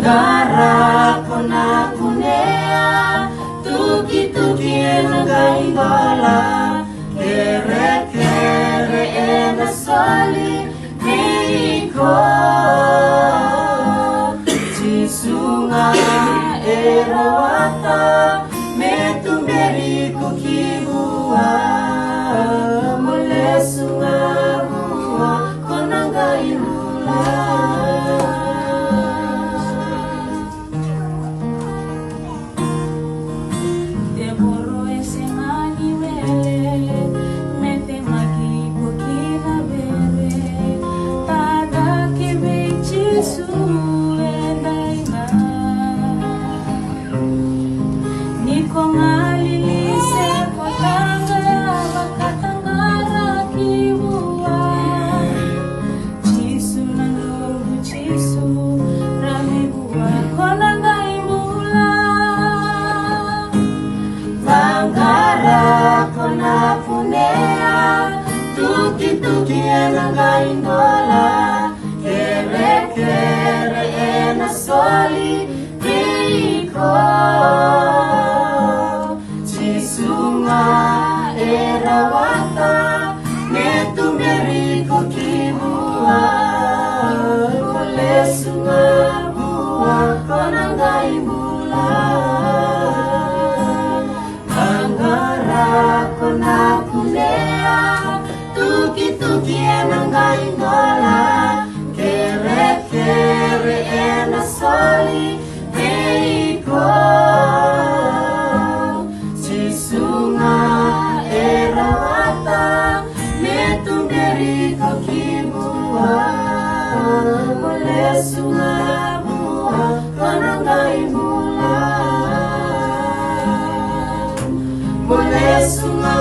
Gara kona kunea tuki enangai bala kere ena soli meiko Jisunga erawata metumberi kukibua mule sunga bua konangai hula Tuki enangai ngola kere ena soli meiko Jisunga erawata metumberi kukibua mule sunga bua konangai bula Angara kona kunea Tuki enangai ngola kere ena soli meiko Jisunga erawata metumberi kukibua mule sunga bua konangai bula mule sunga